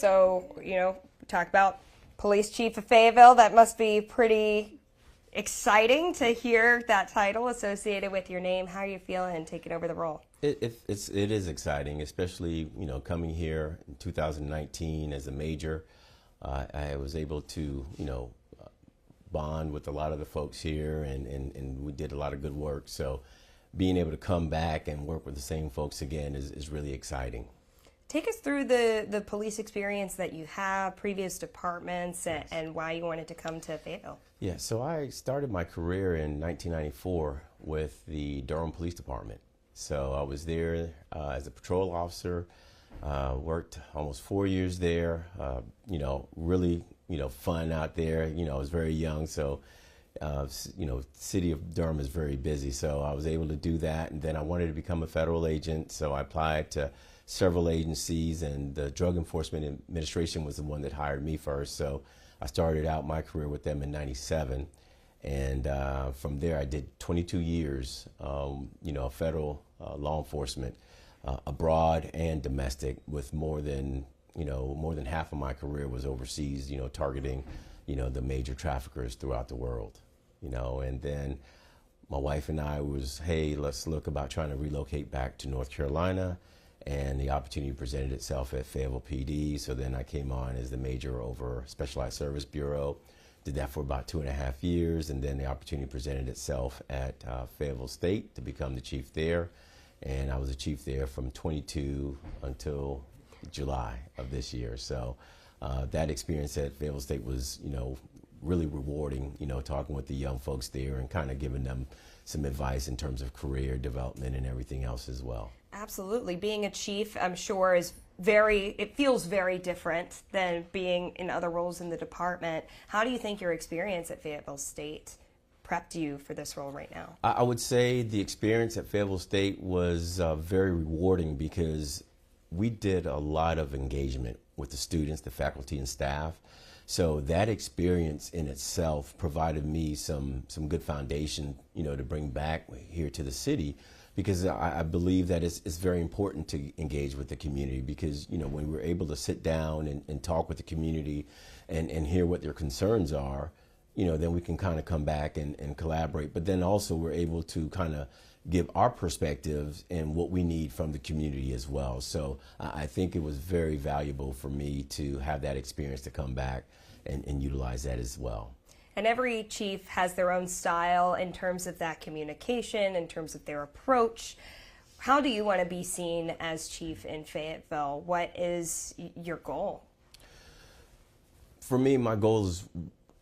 So, talk about Police Chief of Fayetteville. That must be pretty exciting to hear that title associated with your name. How are you feeling taking over the role? It is exciting, especially coming here in 2019 as a major. I was able to bond with a lot of the folks here, and we did a lot of good work. So being able to come back and work with the same folks again is really exciting. Take us through the police experience that you have, previous departments, and why you wanted to come to Fayetteville. Yeah, so I started my career in 1994 with the Durham Police Department. So I was there as a patrol officer, worked almost 4 years there, really, fun out there. I was very young, so, city of Durham is very busy. So I was able to do that, and then I wanted to become a federal agent, so I applied to several agencies, and the Drug Enforcement Administration was the one that hired me first. So I started out my career with them in '97, and from there I did 22 years, federal law enforcement, abroad and domestic, with more than half of my career was overseas, targeting, the major traffickers throughout the world, and then my wife and I was, hey, let's look about trying to relocate back to North Carolina. And the opportunity presented itself at Fayetteville PD. So then I came on as the major over Specialized Service Bureau. Did that for about 2.5 years. And then the opportunity presented itself at Fayetteville State to become the chief there. And I was the chief there from 22 until July of this year. So that experience at Fayetteville State was, really rewarding, talking with the young folks there and kind of giving them some advice in terms of career development and everything else as well. Absolutely. Being a chief, I'm sure, it feels very different than being in other roles in the department. How do you think your experience at Fayetteville State prepped you for this role right now? I would say the experience at Fayetteville State was very rewarding because we did a lot of engagement with the students, the faculty, and staff. So that experience in itself provided me some good foundation, to bring back here to the city, because I believe that it's very important to engage with the community, because, when we're able to sit down and talk with the community and hear what their concerns are, then we can kind of come back and collaborate. But then also we're able to kind of give our perspectives and what we need from the community as well. So I think it was very valuable for me to have that experience to come back and utilize that as well. And every chief has their own style in terms of that communication, in terms of their approach. How do you want to be seen as chief in Fayetteville? What is your goal? For me, my goal is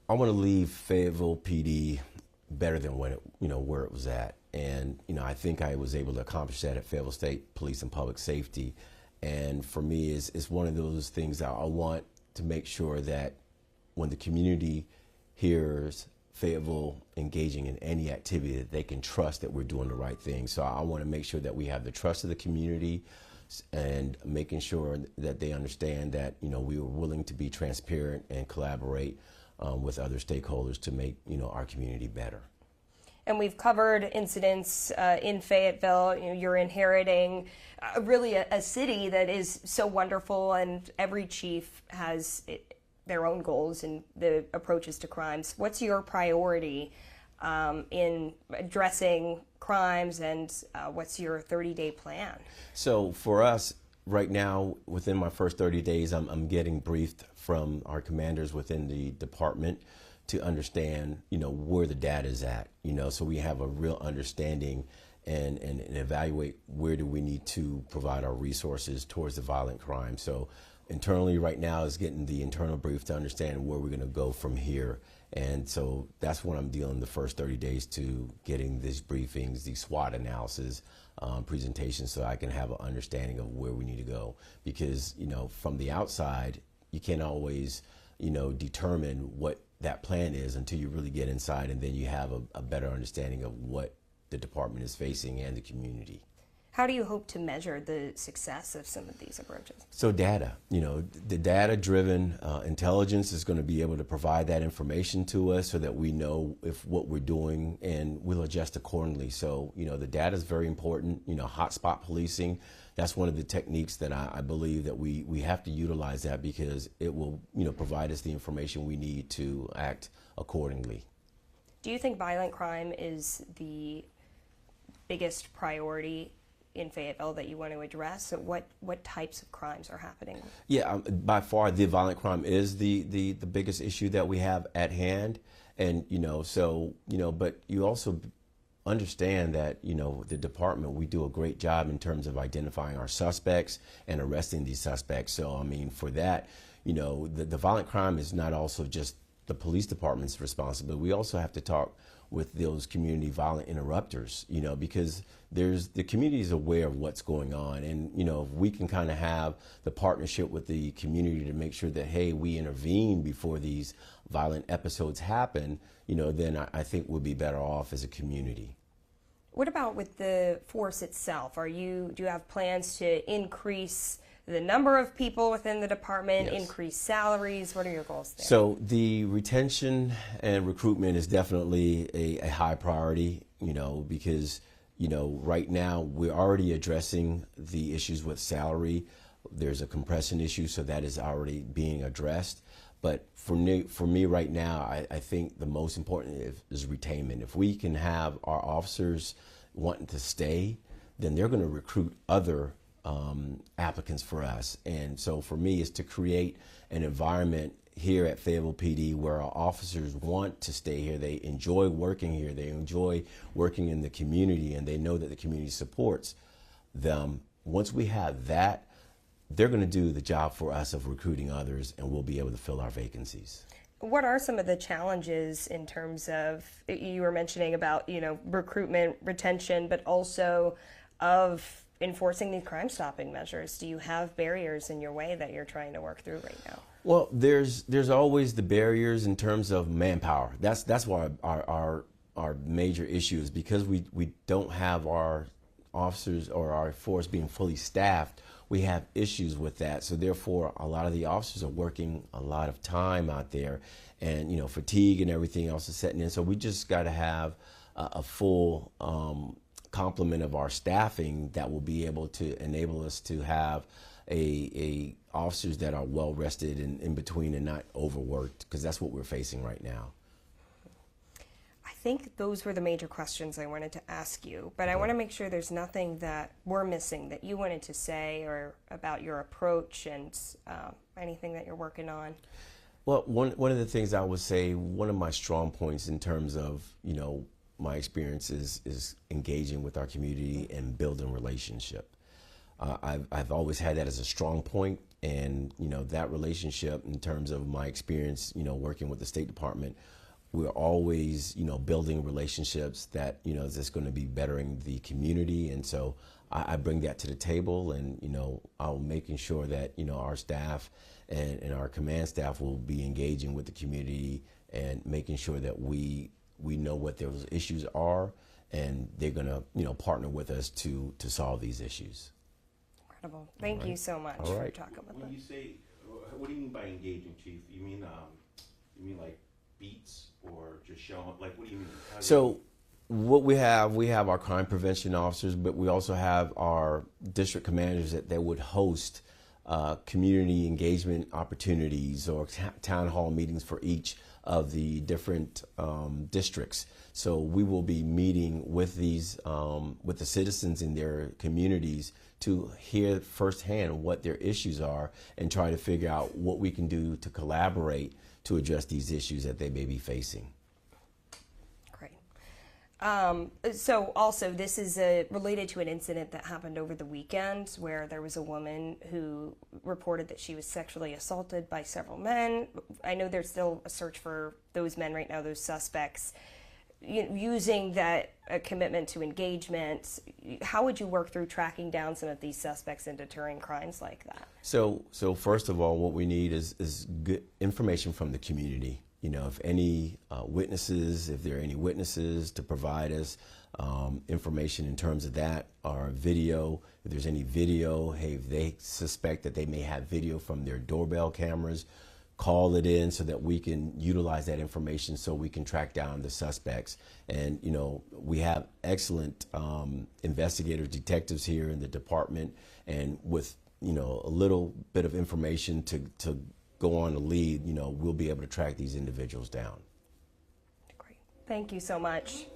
I want to leave Fayetteville PD better than when where it was at. And, I think I was able to accomplish that at Fayetteville State Police and Public Safety. And for me, it's one of those things that I want to make sure that when the community hears Fayetteville engaging in any activity, that they can trust that we're doing the right thing. So I want to make sure that we have the trust of the community and making sure that they understand that, we were willing to be transparent and collaborate with other stakeholders to make, our community better. And we've covered incidents in Fayetteville. You're inheriting really a city that is so wonderful, and every chief has their own goals and the approaches to crimes. What's your priority in addressing crimes, and what's your 30-day plan? So for us, right now, within my first 30 days, I'm getting briefed from our commanders within the department to understand, where the data is at, so we have a real understanding and evaluate where do we need to provide our resources towards the violent crime. So internally right now is getting the internal brief to understand where we're going to go from here. And so that's what I'm dealing the first 30 days to, getting these briefings, these SWOT analysis, presentations, so I can have an understanding of where we need to go. Because, from the outside, you can't always, determine what that plan is until you really get inside, and then you have a better understanding of what the department is facing and the community. How do you hope to measure the success of some of these approaches? So data, the data-driven intelligence is going to be able to provide that information to us so that we know if what we're doing, and we'll adjust accordingly. So, the data is very important, hotspot policing, that's one of the techniques that I believe that we have to utilize that, because it will, provide us the information we need to act accordingly. Do you think violent crime is the biggest priority in Fayetteville that you want to address? So what types of crimes are happening? Yeah, by far the violent crime is the biggest issue that we have at hand. And, but you also understand that, the department, we do a great job in terms of identifying our suspects and arresting these suspects. So, I mean, for that, the violent crime is not also just the police department's responsibility. We also have to talk with those community violent interrupters, because the community is aware of what's going on. And, if we can kind of have the partnership with the community to make sure that, hey, we intervene before these violent episodes happen, then I think we'll be better off as a community. What about with the force itself? Do you have plans to increase the number of people within the department, Yes. increase salaries? What are your goals there? So the retention and recruitment is definitely a high priority, because, right now we're already addressing the issues with salary. There's a compression issue, so that is already being addressed. But for me right now, I think the most important is retainment. If we can have our officers wanting to stay, then they're going to recruit other applicants for us. And so for me, is to create an environment here at Fayetteville PD where our officers want to stay here. They enjoy working here. They enjoy working in the community, and they know that the community supports them. Once we have that, they're going to do the job for us of recruiting others, and we'll be able to fill our vacancies. What are some of the challenges in terms of, you were mentioning about, recruitment, retention, but also of enforcing these crime stopping measures? Do you have barriers in your way that you're trying to work through right now? Well, there's always the barriers in terms of manpower. That's why our major issue is, because we don't have our officers or our force being fully staffed. We have issues with that. So therefore, a lot of the officers are working a lot of time out there, and fatigue and everything else is setting in. So we just got to have a full complement of our staffing that will be able to enable us to have a officers that are well rested and in between and not overworked, because that's what we're facing right now. I think those were the major questions I wanted to ask you, but I want to make sure there's nothing that we're missing that you wanted to say, or about your approach and anything that you're working on. Well, one of the things I would say, one of my strong points in terms of, my experience is engaging with our community and building relationship. I've always had that as a strong point, and, that relationship in terms of my experience, working with the State Department, we're always, building relationships that, is just going to be bettering the community. And so I bring that to the table, and, I'm making sure that, our staff and our command staff will be engaging with the community and making sure that we know what those issues are, and they're going to, partner with us to solve these issues. Incredible. Thank you so much for talking with us. When you say, what do you mean by engaging, Chief? You mean like beats, or just showing up? Like, what do you mean? So what we have our crime prevention officers, but we also have our district commanders that would host community engagement opportunities or town hall meetings for each of the different districts. So we will be meeting with these with the citizens in their communities to hear firsthand what their issues are, and try to figure out what we can do to collaborate to address these issues that they may be facing. Great. So also, this is related to an incident that happened over the weekend, where there was a woman who reported that she was sexually assaulted by several men. I know there's still a search for those men right now, those suspects. Using that commitment to engagement, how would you work through tracking down some of these suspects and deterring crimes like that? So first of all, what we need is good information from the community. If any witnesses, if there are any witnesses, to provide us information in terms of that, or video. If there's any video, hey, if they suspect that they may have video from their doorbell cameras, call it in so that we can utilize that information so we can track down the suspects. And, you know, we have excellent investigators, detectives here in the department, and with, you know, a little bit of information to go on the lead, you know, we'll be able to track these individuals down. Great. Thank you so much.